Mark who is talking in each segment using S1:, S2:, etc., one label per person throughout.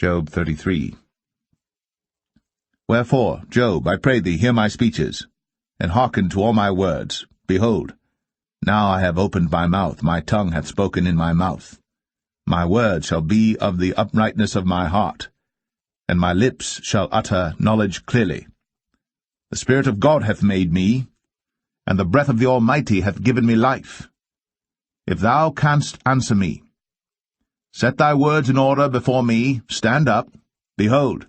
S1: Job 33. Wherefore, Job, I pray thee, hear my speeches, and hearken to all my words. Behold, now I have opened my mouth, my tongue hath spoken in my mouth. My word shall be of the uprightness of my heart, and my lips shall utter knowledge clearly. The Spirit of God hath made me, and the breath of the Almighty hath given me life. If thou canst answer me, set thy words in order before me, stand up. Behold,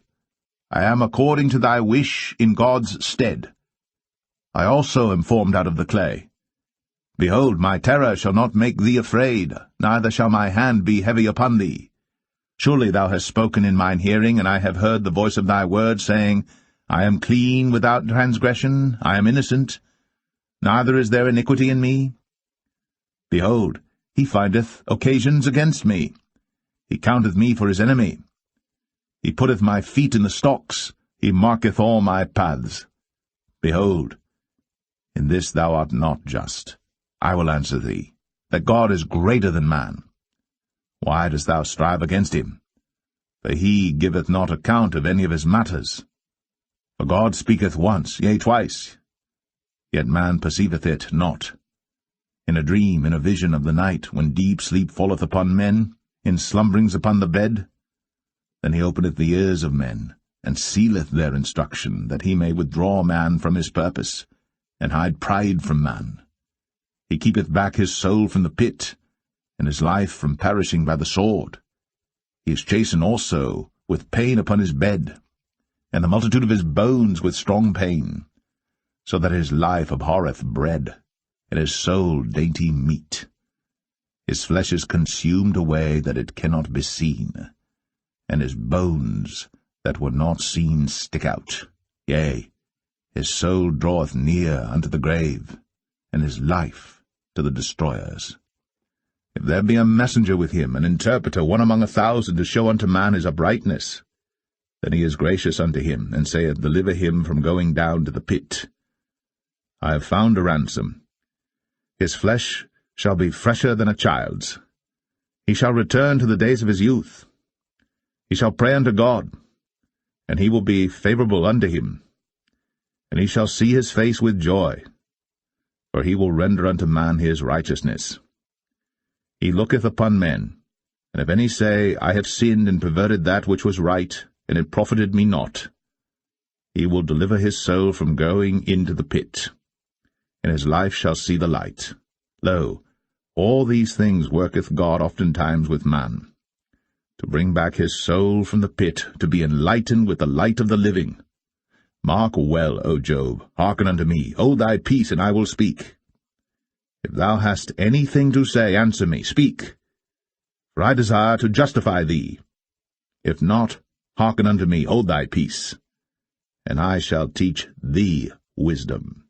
S1: I am according to thy wish in God's stead. I also am formed out of the clay. Behold, my terror shall not make thee afraid, neither shall my hand be heavy upon thee. Surely thou hast spoken in mine hearing, and I have heard the voice of thy word, saying, I am clean without transgression, I am innocent, neither is there iniquity in me. Behold, he findeth occasions against me. He counteth me for his enemy. He putteth my feet in the stocks, he marketh all my paths. Behold, in this thou art not just. I will answer thee, that God is greater than man. Why dost thou strive against him? For he giveth not account of any of his matters. For God speaketh once, yea, twice, yet man perceiveth it not. In a dream, in a vision of the night, when deep sleep falleth upon men, in slumberings upon the bed, then he openeth the ears of men, and sealeth their instruction, that he may withdraw man from his purpose, and hide pride from man. He keepeth back his soul from the pit, and his life from perishing by the sword. He is chastened also with pain upon his bed, and the multitude of his bones with strong pain, so that his life abhorreth bread, and his soul dainty meat. His flesh is consumed away that it cannot be seen, and his bones that were not seen stick out. Yea, his soul draweth near unto the grave, and his life to the destroyers. If there be a messenger with him, an interpreter, one among 1,000, to show unto man his uprightness, then he is gracious unto him, and saith, Deliver him from going down to the pit. I have found a ransom. His flesh shall be fresher than a child's. He shall return to the days of his youth. He shall pray unto God, and he will be favorable unto him, and he shall see his face with joy, for he will render unto man his righteousness. He looketh upon men, and if any say, I have sinned and perverted that which was right, and it profited me not, he will deliver his soul from going into the pit, and his life shall see the light. Lo, all these things worketh God oftentimes with man, to bring back his soul from the pit, to be enlightened with the light of the living. Mark well, O Job, hearken unto me, hold thy peace, and I will speak. If thou hast anything to say, answer me, speak, for I desire to justify thee. If not, hearken unto me, hold thy peace, and I shall teach thee wisdom.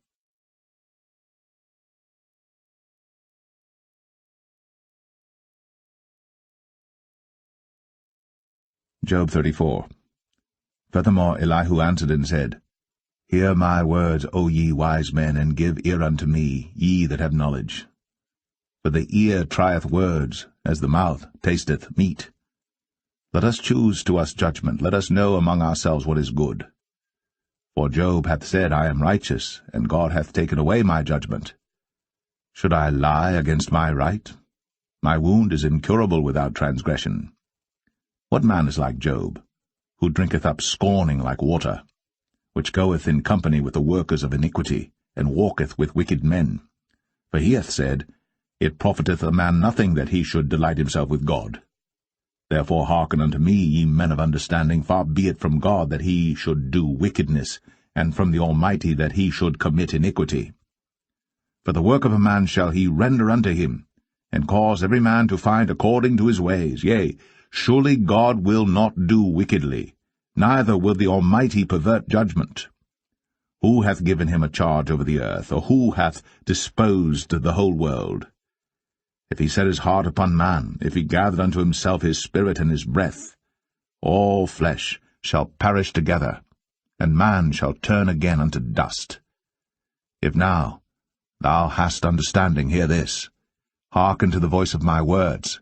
S1: Job 34. Furthermore Elihu answered and said, Hear my words, O ye wise men, and give ear unto me, ye that have knowledge. For the ear trieth words, as the mouth tasteth meat. Let us choose to us judgment, let us know among ourselves what is good. For Job hath said, I am righteous, and God hath taken away my judgment. Should I lie against my right? My wound is incurable without transgression. What man is like Job, who drinketh up scorning like water, which goeth in company with the workers of iniquity, and walketh with wicked men? For he hath said, It profiteth a man nothing that he should delight himself with God. Therefore hearken unto me, ye men of understanding, far be it from God that he should do wickedness, and from the Almighty that he should commit iniquity. For the work of a man shall he render unto him, and cause every man to find according to his ways. Yea, surely God will not do wickedly, neither will the Almighty pervert judgment. Who hath given him a charge over the earth, or who hath disposed the whole world? If he set his heart upon man, if he gathered unto himself his spirit and his breath, all flesh shall perish together, and man shall turn again unto dust. If now thou hast understanding, hear this. Hearken to the voice of my words.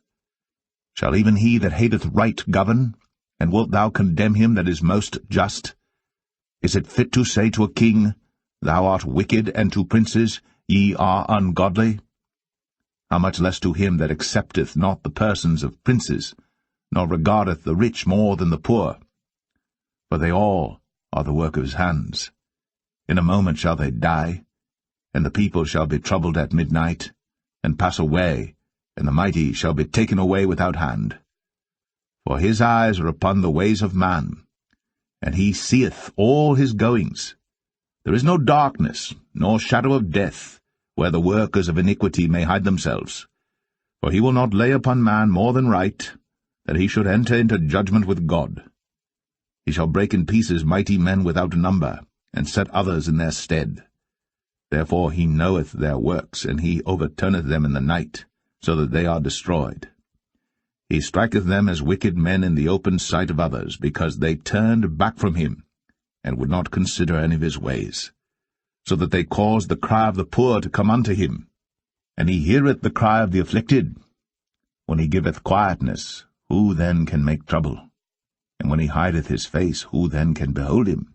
S1: Shall even he that hateth right govern? And wilt thou condemn him that is most just? Is it fit to say to a king, Thou art wicked, and to princes, Ye are ungodly? How much less to him that accepteth not the persons of princes, nor regardeth the rich more than the poor? For they all are the work of his hands. In a moment shall they die, and the people shall be troubled at midnight, and pass away, and the mighty shall be taken away without hand. For his eyes are upon the ways of man, and he seeth all his goings. There is no darkness, nor shadow of death, where the workers of iniquity may hide themselves. For he will not lay upon man more than right, that he should enter into judgment with God. He shall break in pieces mighty men without number, and set others in their stead. Therefore he knoweth their works, and he overturneth them in the night, so that they are destroyed. He striketh them as wicked men in the open sight of others, because they turned back from him, and would not consider any of his ways, so that they caused the cry of the poor to come unto him, and he heareth the cry of the afflicted. When he giveth quietness, who then can make trouble? And when he hideth his face, who then can behold him?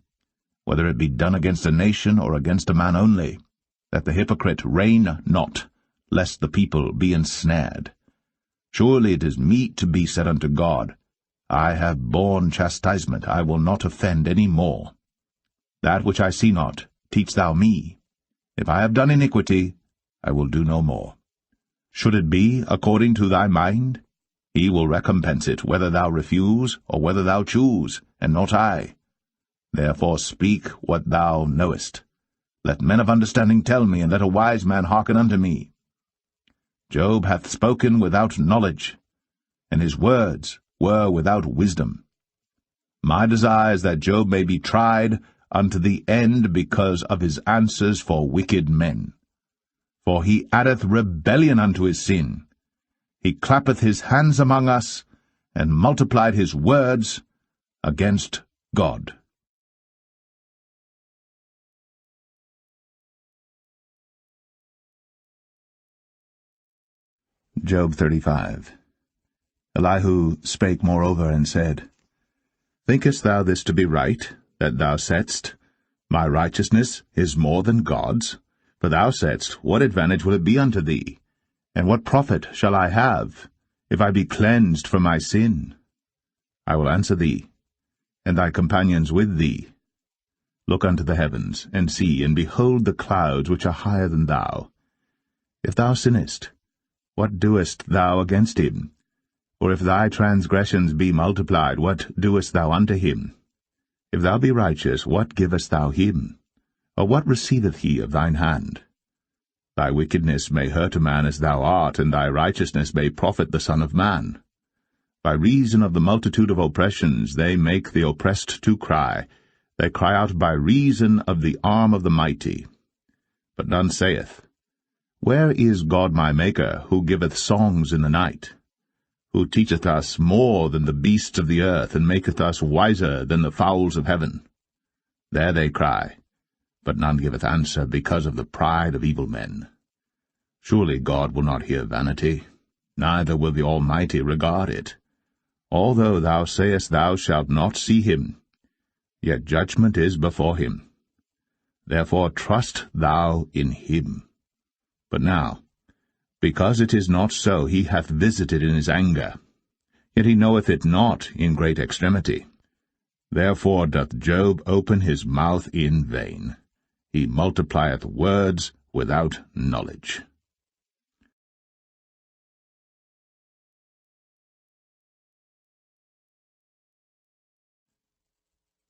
S1: Whether it be done against a nation or against a man only, that the hypocrite reign not, lest the people be ensnared. Surely it is meet to be said unto God, I have borne chastisement, I will not offend any more. That which I see not, teach thou me. If I have done iniquity, I will do no more. Should it be according to thy mind? He will recompense it, whether thou refuse, or whether thou choose, and not I. Therefore speak what thou knowest. Let men of understanding tell me, and let a wise man hearken unto me. Job hath spoken without knowledge, and his words were without wisdom. My desire is that Job may be tried unto the end because of his answers for wicked men. For he addeth rebellion unto his sin. He clappeth his hands among us, and multiplied his words against God. Job 35. Elihu spake moreover and said, Thinkest thou this to be right, that thou saidst, My righteousness is more than God's? For thou saidst, What advantage will it be unto thee? And what profit shall I have, if I be cleansed from my sin? I will answer thee, and thy companions with thee. Look unto the heavens, and see, and behold the clouds which are higher than thou. If thou sinnest, what doest thou against him? Or if thy transgressions be multiplied, what doest thou unto him? If thou be righteous, what givest thou him? Or what receiveth he of thine hand? Thy wickedness may hurt a man as thou art, and thy righteousness may profit the Son of Man. By reason of the multitude of oppressions they make the oppressed to cry. They cry out by reason of the arm of the mighty. But none saith, Where is God my Maker, who giveth songs in the night? Who teacheth us more than the beasts of the earth, and maketh us wiser than the fowls of heaven? There they cry, but none giveth answer, because of the pride of evil men. Surely God will not hear vanity, neither will the Almighty regard it. Although thou sayest thou shalt not see him, yet judgment is before him. Therefore trust thou in him. But now, because it is not so, he hath visited in his anger, yet he knoweth it not in great extremity. Therefore doth Job open his mouth in vain. He multiplieth words without knowledge.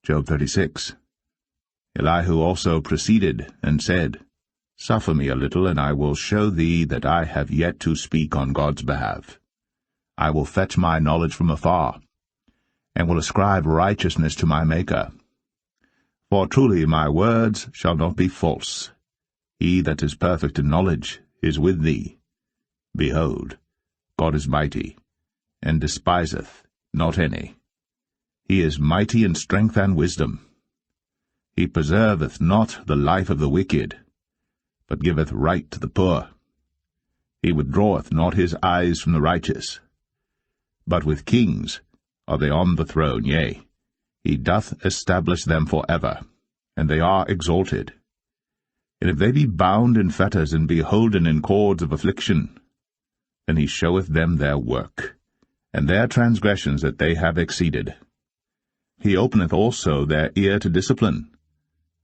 S1: Job 36. Elihu also proceeded, and said, Suffer me a little, and I will show thee that I have yet to speak on God's behalf. I will fetch my knowledge from afar, and will ascribe righteousness to my Maker. For truly my words shall not be false. He that is perfect in knowledge is with thee. Behold, God is mighty, and despiseth not any. He is mighty in strength and wisdom. He preserveth not the life of the wicked, but giveth right to the poor. He withdraweth not his eyes from the righteous. But with kings are they on the throne, yea, he doth establish them for ever, and they are exalted. And if they be bound in fetters, and be holden in cords of affliction, then he showeth them their work, and their transgressions that they have exceeded. He openeth also their ear to discipline,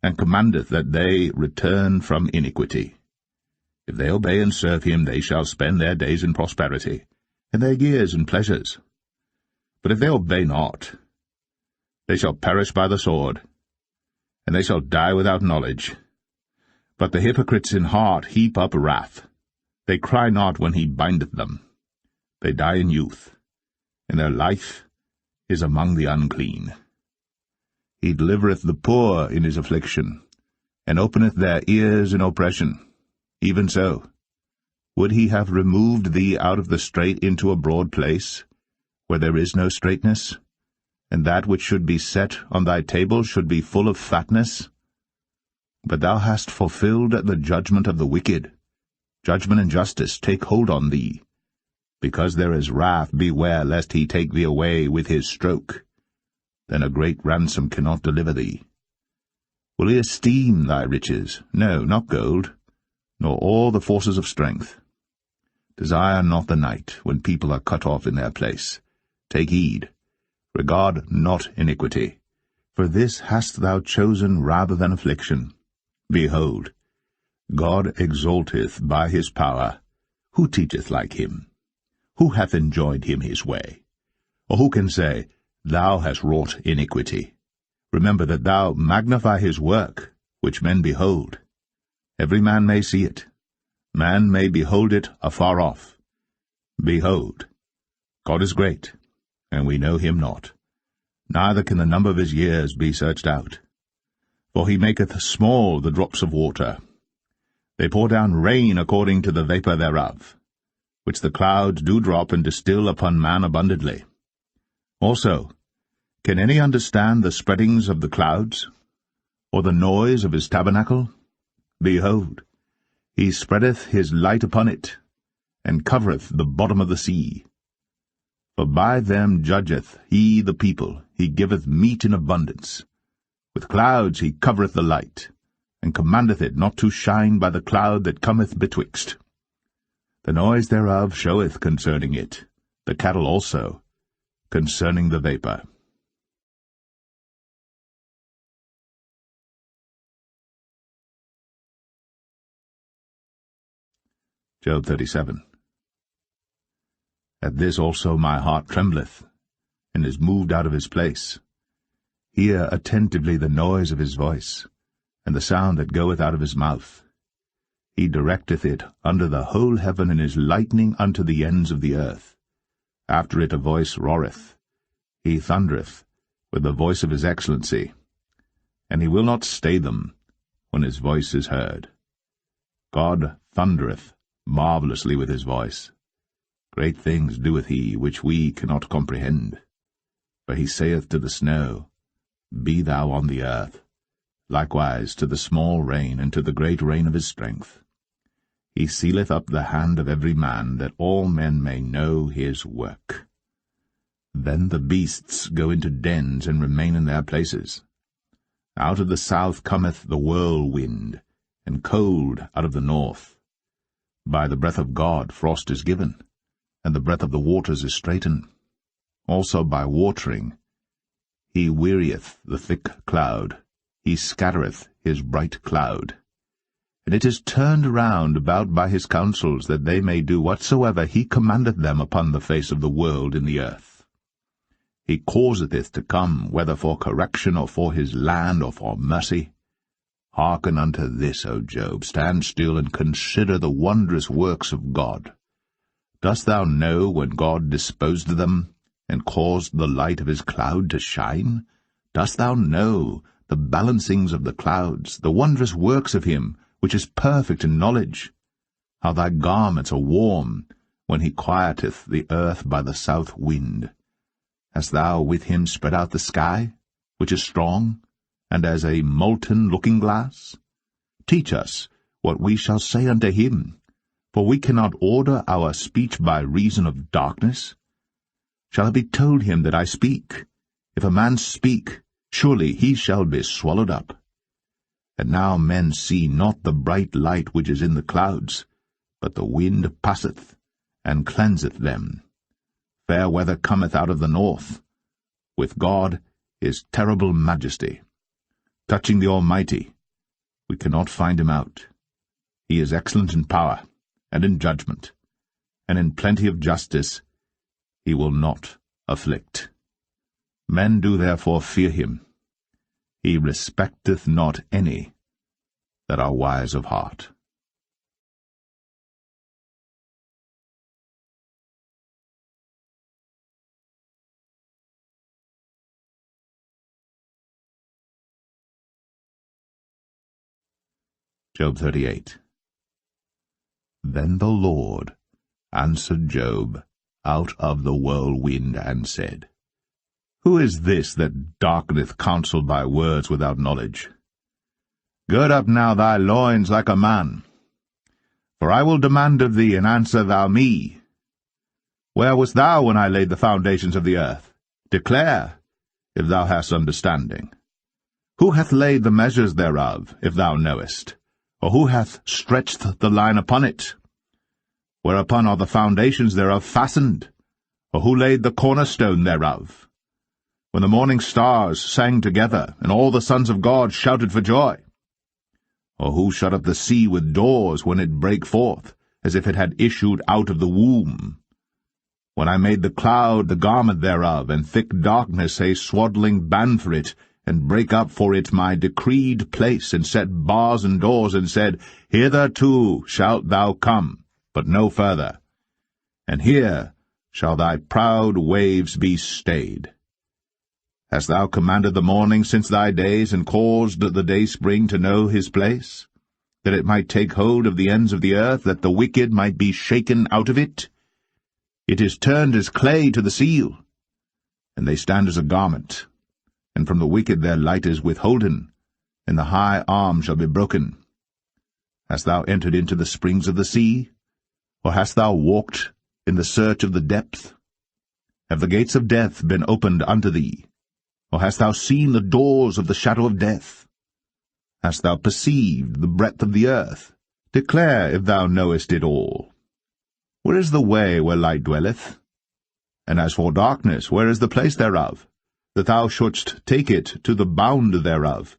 S1: and commandeth that they return from iniquity. If they obey and serve him, they shall spend their days in prosperity, and their years in pleasures. But if they obey not, they shall perish by the sword, and they shall die without knowledge. But the hypocrites in heart heap up wrath. They cry not when he bindeth them. They die in youth, and their life is among the unclean. He delivereth the poor in his affliction, and openeth their ears in oppression. Even so, would he have removed thee out of the strait into a broad place, where there is no straightness, and that which should be set on thy table should be full of fatness? But thou hast fulfilled the judgment of the wicked. Judgment and justice take hold on thee. Because there is wrath, beware lest he take thee away with his stroke. Then a great ransom cannot deliver thee. Will he esteem thy riches? No, not gold, nor all the forces of strength. Desire not the night, when people are cut off in their place. Take heed, regard not iniquity, for this hast thou chosen rather than affliction. Behold, God exalteth by his power. Who teacheth like him? Who hath enjoined him his way? Or who can say, Thou hast wrought iniquity? Remember that thou magnify his work, which men behold. Every man may see it. Man may behold it afar off. Behold, God is great, and we know him not. Neither can the number of his years be searched out. For he maketh small the drops of water. They pour down rain according to the vapour thereof, which the clouds do drop and distill upon man abundantly. Also, can any understand the spreadings of the clouds, or the noise of his tabernacle? Behold, he spreadeth his light upon it, and covereth the bottom of the sea. For by them judgeth he the people, he giveth meat in abundance. With clouds he covereth the light, and commandeth it not to shine by the cloud that cometh betwixt. The noise thereof showeth concerning it, the cattle also, concerning the vapour. Job 37. At this also my heart trembleth, and is moved out of his place. Hear attentively the noise of his voice, and the sound that goeth out of his mouth. He directeth it under the whole heaven, and is lightning unto the ends of the earth. After it a voice roareth. He thundereth with the voice of his excellency, and he will not stay them when his voice is heard. God thundereth marvellously with his voice. Great things doeth he, which we cannot comprehend. For he saith to the snow, Be thou on the earth, likewise to the small rain, and to the great rain of his strength. He sealeth up the hand of every man, that all men may know his work. Then the beasts go into dens, and remain in their places. Out of the south cometh the whirlwind, and cold out of the north. By the breath of God frost is given, and the breath of the waters is straitened. Also by watering he wearieth the thick cloud, he scattereth his bright cloud. And it is turned round about by his counsels, that they may do whatsoever he commandeth them upon the face of the world in the earth. He causeth it to come, whether for correction, or for his land, or for mercy. Hearken unto this, O Job, stand still, and consider the wondrous works of God. Dost thou know when God disposed them, and caused the light of his cloud to shine? Dost thou know the balancings of the clouds, the wondrous works of him, which is perfect in knowledge? How thy garments are warm, when he quieteth the earth by the south wind. Hast thou with him spread out the sky, which is strong, and as a molten looking-glass? Teach us what we shall say unto him, for we cannot order our speech by reason of darkness. Shall it be told him that I speak? If a man speak, surely he shall be swallowed up. And now men see not the bright light which is in the clouds, but the wind passeth, and cleanseth them. Fair weather cometh out of the north. With God is terrible majesty. Touching the Almighty, we cannot find him out. He is excellent in power, and in judgment, and in plenty of justice he will not afflict. Men do therefore fear him. He respecteth not any that are wise of heart. Job 38. Then the Lord answered Job out of the whirlwind, and said, Who is this that darkeneth counsel by words without knowledge? Gird up now thy loins like a man, for I will demand of thee, and answer thou me. Where wast thou when I laid the foundations of the earth? Declare, if thou hast understanding. Who hath laid the measures thereof, if thou knowest? Or who hath stretched the line upon it? Whereupon are the foundations thereof fastened? Or who laid the cornerstone thereof? When the morning stars sang together, and all the sons of God shouted for joy? Or who shut up the sea with doors when it brake forth, as if it had issued out of the womb? When I made the cloud the garment thereof, and thick darkness a swaddling band for it, and brake up for it my decreed place, and set bars and doors, and said, Hitherto shalt thou come, but no further, and here shall thy proud waves be stayed. Hast thou commanded the morning since thy days, and caused the dayspring to know his place, that it might take hold of the ends of the earth, that the wicked might be shaken out of it? It is turned as clay to the seal, and they stand as a garment. And from the wicked their light is withholden, and the high arm shall be broken. Hast thou entered into the springs of the sea? Or hast thou walked in the search of the depth? Have the gates of death been opened unto thee? Or hast thou seen the doors of the shadow of death? Hast thou perceived the breadth of the earth? Declare if thou knowest it all. Where is the way where light dwelleth? And as for darkness, where is the place thereof? That thou shouldst take it to the bound thereof,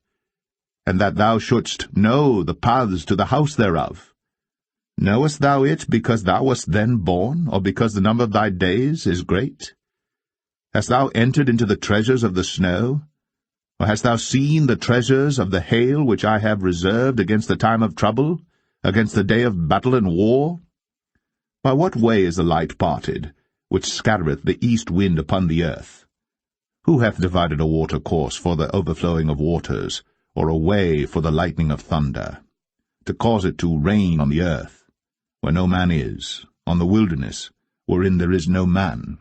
S1: and that thou shouldst know the paths to the house thereof. Knowest thou it because thou wast then born, or because the number of thy days is great? Hast thou entered into the treasures of the snow? Or hast thou seen the treasures of the hail which I have reserved against the time of trouble, against the day of battle and war? By what way is the light parted, which scattereth the east wind upon the earth? Who hath divided a watercourse for the overflowing of waters, or a way for the lightning of thunder, to cause it to rain on the earth, where no man is, on the wilderness, wherein there is no man,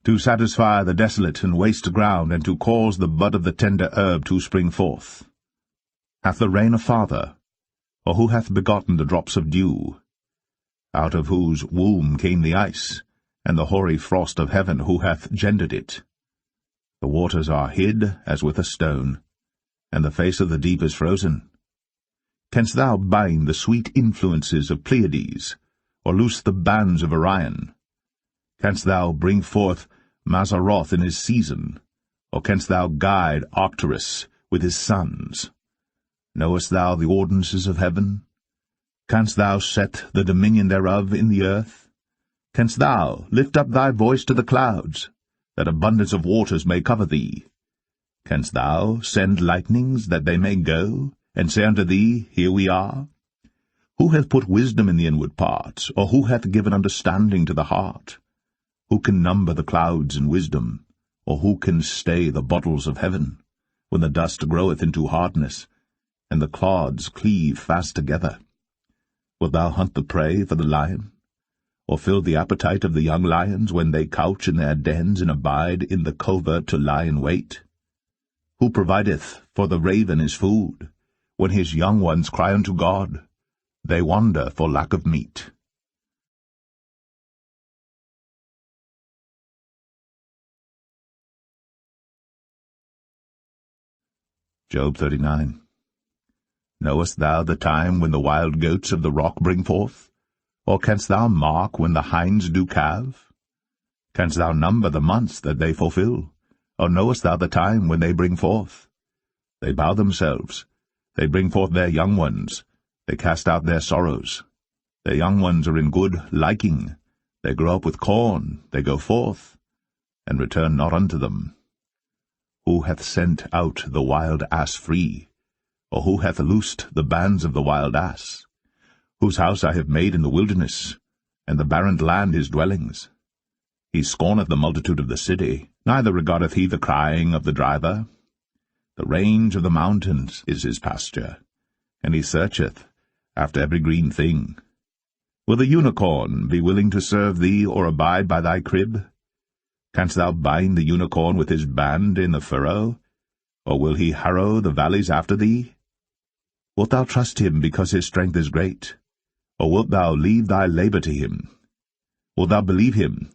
S1: to satisfy the desolate and waste ground, and to cause the bud of the tender herb to spring forth? Hath the rain a father? Or who hath begotten the drops of dew? Out of whose womb came the ice, and the hoary frost of heaven, who hath gendered it? The waters are hid as with a stone, and the face of the deep is frozen. Canst thou bind the sweet influences of Pleiades, or loose the bands of Orion? Canst thou bring forth Mazzaroth in his season, or canst thou guide Arcturus with his sons? Knowest thou the ordinances of heaven? Canst thou set the dominion thereof in the earth? Canst thou lift up thy voice to the clouds, that abundance of waters may cover thee? Canst thou send lightnings, that they may go, and say unto thee, Here we are? Who hath put wisdom in the inward parts, or who hath given understanding to the heart? Who can number the clouds in wisdom, or who can stay the bottles of heaven, when the dust groweth into hardness, and the clods cleave fast together? Wilt thou hunt the prey for the lion, or fill the appetite of the young lions when they couch in their dens and abide in the covert to lie in wait? Who provideth for the raven his food, when his young ones cry unto God? They wander for lack of meat. Job 39. Knowest thou the time when the wild goats of the rock bring forth? Or canst thou mark when the hinds do calve? Canst thou number the months that they fulfill? Or knowest thou the time when they bring forth? They bow themselves, they bring forth their young ones, they cast out their sorrows. Their young ones are in good liking, they grow up with corn, they go forth, and return not unto them. Who hath sent out the wild ass free? Or who hath loosed the bands of the wild ass? Whose house I have made in the wilderness, and the barren land his dwellings. He scorneth the multitude of the city, neither regardeth he the crying of the driver. The range of the mountains is his pasture, and he searcheth after every green thing. Will the unicorn be willing to serve thee, or abide by thy crib? Canst thou bind the unicorn with his band in the furrow? Or will he harrow the valleys after thee? Wilt thou trust him because his strength is great? Or wilt thou leave thy labor to him? Wilt thou believe him,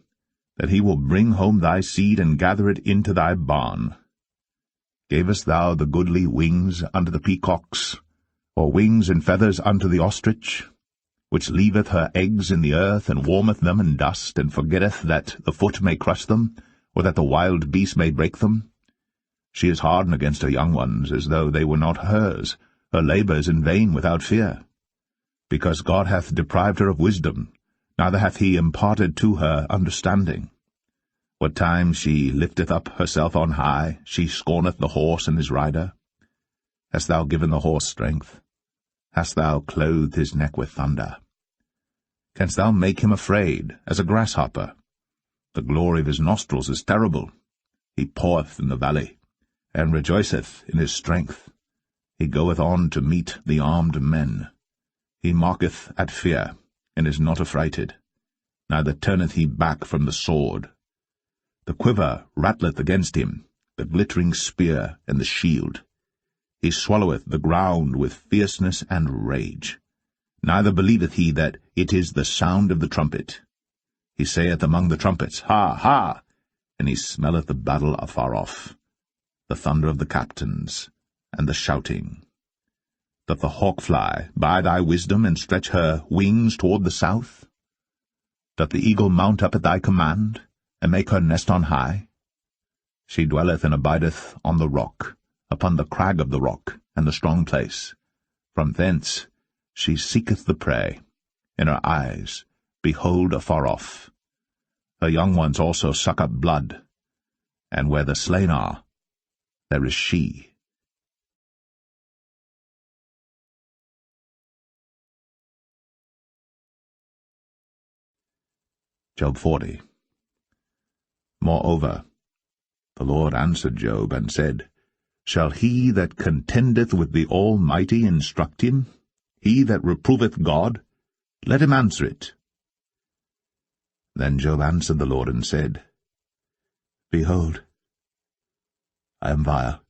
S1: that he will bring home thy seed and gather it into thy barn? Gavest thou the goodly wings unto the peacocks, or wings and feathers unto the ostrich, which leaveth her eggs in the earth, and warmeth them in dust, and forgetteth that the foot may crush them, or that the wild beast may break them? She is hardened against her young ones, as though they were not hers. Her labor is in vain without fear. Because God hath deprived her of wisdom, neither hath he imparted to her understanding. What time she lifteth up herself on high, she scorneth the horse and his rider. Hast thou given the horse strength? Hast thou clothed his neck with thunder? Canst thou make him afraid as a grasshopper? The glory of his nostrils is terrible. He paweth in the valley, and rejoiceth in his strength. He goeth on to meet the armed men. He mocketh at fear, and is not affrighted, neither turneth he back from the sword. The quiver rattleth against him, the glittering spear and the shield. He swalloweth the ground with fierceness and rage. Neither believeth he that it is the sound of the trumpet. He saith among the trumpets, Ha, ha! And he smelleth the battle afar off, the thunder of the captains, and the shouting. Doth the hawk fly by thy wisdom, and stretch her wings toward the south? Doth the eagle mount up at thy command, and make her nest on high? She dwelleth and abideth on the rock, upon the crag of the rock, and the strong place. From thence she seeketh the prey, and her eyes behold afar off. Her young ones also suck up blood, and where the slain are, there is she. Job 40. Moreover, the Lord answered Job, and said, Shall he that contendeth with the Almighty instruct him? He that reproveth God? Let him answer it. Then Job answered the Lord, and said, Behold, I am vile.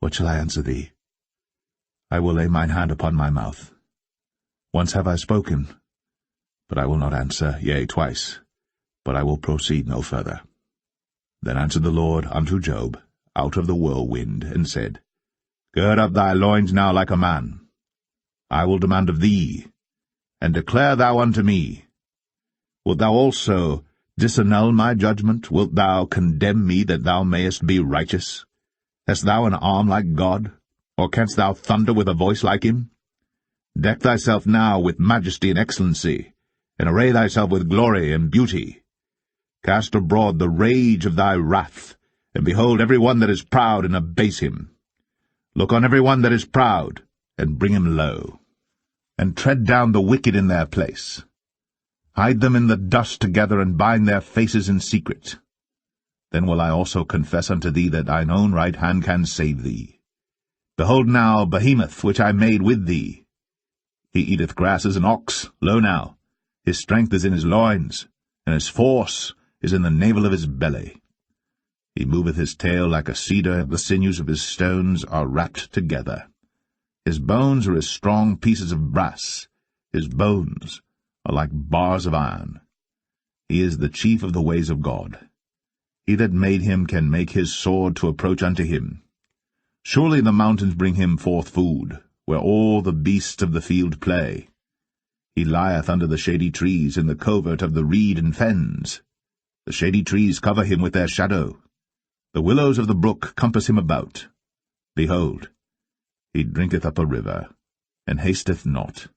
S1: What shall I answer thee? I will lay mine hand upon my mouth. Once have I spoken, but I will not answer, yea, twice, but I will proceed no further. Then answered the Lord unto Job out of the whirlwind, and said, Gird up thy loins now like a man. I will demand of thee, and declare thou unto me. Wilt thou also disannul my judgment? Wilt thou condemn me that thou mayest be righteous? Hast thou an arm like God, or canst thou thunder with a voice like him? Deck thyself now with majesty and excellency, and array thyself with glory and beauty. Cast abroad the rage of thy wrath, and behold every one that is proud, and abase him. Look on every one that is proud, and bring him low, and tread down the wicked in their place. Hide them in the dust together, and bind their faces in secret. Then will I also confess unto thee that thine own right hand can save thee. Behold now Behemoth, which I made with thee. He eateth grass as an ox, lo now, his strength is in his loins, and his force is in the navel of his belly. He moveth his tail like a cedar, the sinews of his stones are wrapped together. His bones are as strong pieces of brass, his bones are like bars of iron. He is the chief of the ways of God. He that made him can make his sword to approach unto him. Surely the mountains bring him forth food, where all the beasts of the field play. He lieth under the shady trees in the covert of the reed and fens. The shady trees cover him with their shadow. The willows of the brook compass him about. Behold, he drinketh up a river, and hasteth not.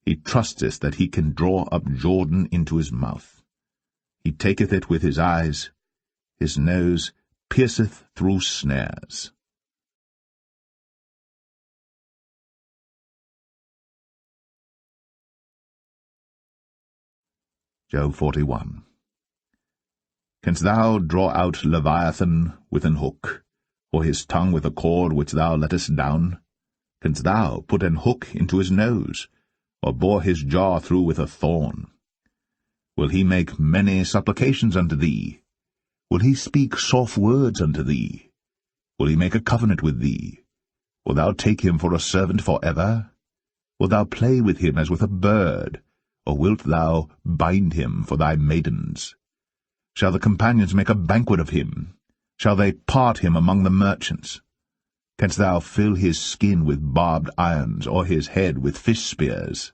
S1: He trusteth that he can draw up Jordan into his mouth. He taketh it with his eyes. His nose pierceth through snares. Job 41. Canst thou draw out Leviathan with an hook, or his tongue with a cord which thou lettest down? Canst thou put an hook into his nose, or bore his jaw through with a thorn? Will he make many supplications unto thee? Will he speak soft words unto thee? Will he make a covenant with thee? Wilt thou take him for a servant for ever? Wilt thou play with him as with a bird, or wilt thou bind him for thy maidens? Shall the companions make a banquet of him? Shall they part him among the merchants? Canst thou fill his skin with barbed irons, or his head with fish spears?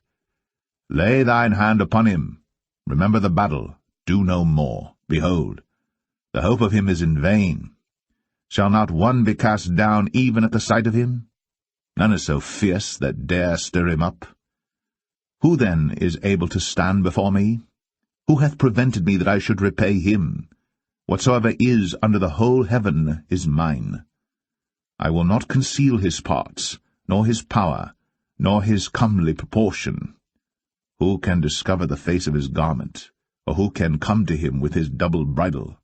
S1: Lay thine hand upon him. Remember the battle. Do no more. Behold, the hope of him is in vain. Shall not one be cast down even at the sight of him? None is so fierce that dare stir him up. Who then is able to stand before me? Who hath prevented me that I should repay him? Whatsoever is under the whole heaven is mine. I will not conceal his parts, nor his power, nor his comely proportion. Who can discover the face of his garment, or who can come to him with his double bridle?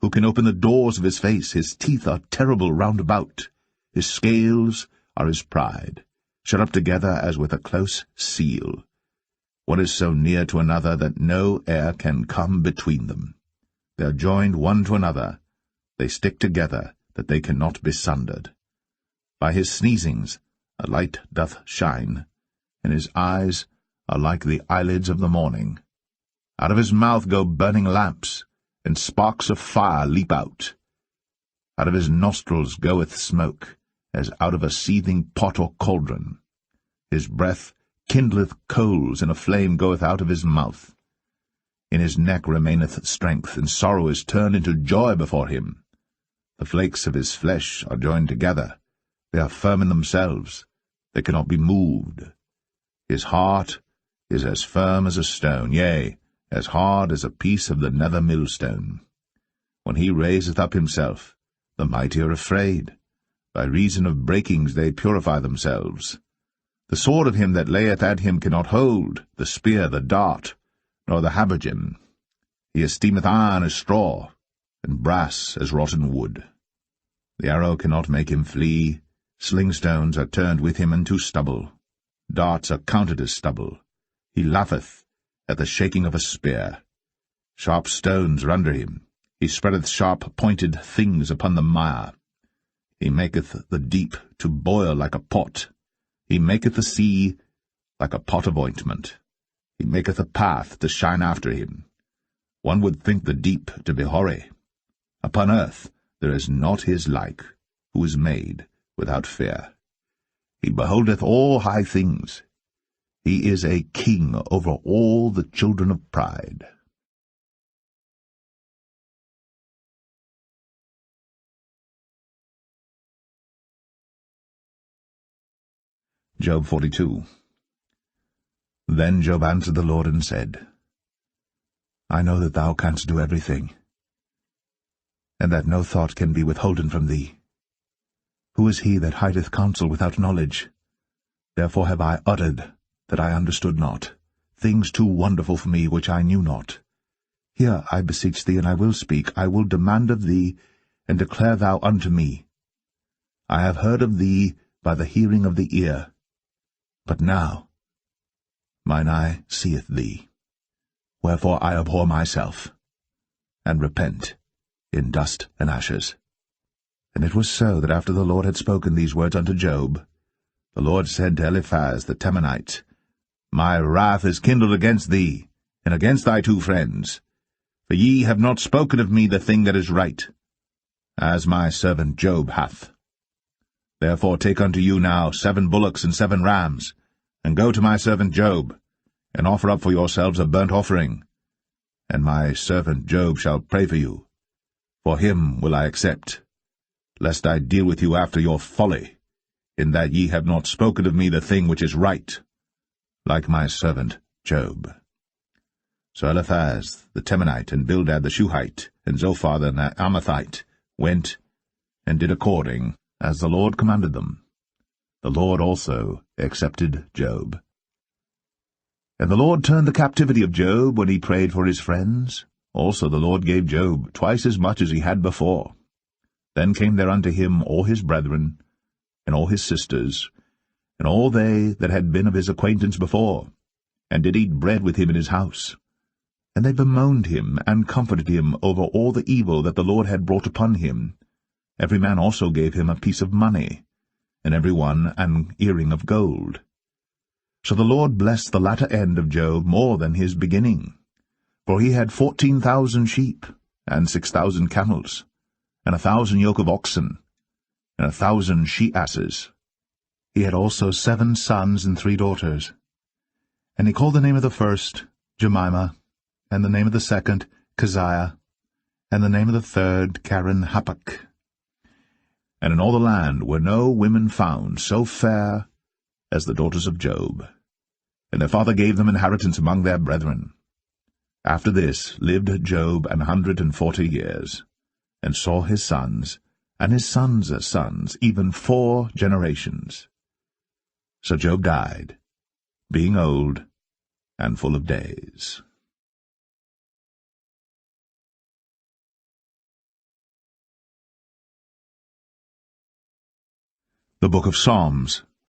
S1: Who can open the doors of his face? His teeth are terrible round about. His scales are his pride, shut up together as with a close seal. One is so near to another that no air can come between them. They are joined one to another. They stick together, that they cannot be sundered. By his sneezings a light doth shine, and his eyes are like the eyelids of the morning. Out of his mouth go burning lamps, and sparks of fire leap out. Out of his nostrils goeth smoke, as out of a seething pot or cauldron. His breath kindleth coals, and a flame goeth out of his mouth. In his neck remaineth strength, and sorrow is turned into joy before him. The flakes of his flesh are joined together. They are firm in themselves. They cannot be moved. His heart is as firm as a stone, yea, as hard as a piece of the nether millstone. When he raiseth up himself, the mighty are afraid. By reason of breakings they purify themselves. The sword of him that layeth at him cannot hold, the spear, the dart, nor the habergeon. He esteemeth iron as straw, and brass as rotten wood. The arrow cannot make him flee. Slingstones are turned with him into stubble. Darts are counted as stubble. He laugheth at the shaking of a spear. Sharp stones are under him. He spreadeth sharp-pointed things upon the mire. He maketh the deep to boil like a pot. He maketh the sea like a pot of ointment. He maketh a path to shine after him. One would think the deep to be hoary. Upon earth there is not his like, who is made without fear. He beholdeth all high things. He is a king over all the children of pride. Job 42. Then Job answered the Lord and said, I know that thou canst do everything, and that no thought can be withholden from thee. Who is he that hideth counsel without knowledge? Therefore have I uttered that I understood not, things too wonderful for me which I knew not. Hear, I beseech thee, and I will speak. I will demand of thee, and declare thou unto me. I have heard of thee by the hearing of the ear, but now mine eye seeth thee. Wherefore I abhor myself, and repent in dust and ashes. And it was so that after the Lord had spoken these words unto Job, the Lord said to Eliphaz the Temanite, My wrath is kindled against thee, and against thy two friends, for ye have not spoken of me the thing that is right, as my servant Job hath. Therefore take unto you now 7 bullocks and 7 rams, and go to my servant Job, and offer up for yourselves a burnt offering. And my servant Job shall pray for you. For him will I accept, lest I deal with you after your folly, in that ye have not spoken of me the thing which is right, like my servant Job. So Eliphaz the Temanite, and Bildad the Shuhite, and Zophar the Naamathite went and did according as the Lord commanded them. The Lord also accepted Job. And the Lord turned the captivity of Job when he prayed for his friends. Also the Lord gave Job twice as much as he had before. Then came there unto him all his brethren, and all his sisters, and all they that had been of his acquaintance before, and did eat bread with him in his house. And they bemoaned him, and comforted him over all the evil that the Lord had brought upon him. Every man also gave him a piece of money, and every one an earring of gold. So the Lord blessed the latter end of Job more than his beginning. For he had 14,000 sheep, and 6,000 camels, and 1,000 yoke of oxen, and 1,000 she-asses. He had also 7 sons and 3 daughters. And he called the name of the first Jemimah, and the name of the second Keziah, and the name of the third Karen-Happuch. And in all the land were no women found so fair as the daughters of Job. And their father gave them inheritance among their brethren. After this lived Job 140 years, and saw his sons, and his sons' sons, even 4 generations. So Job died, being old and full of days. The Book of Psalms,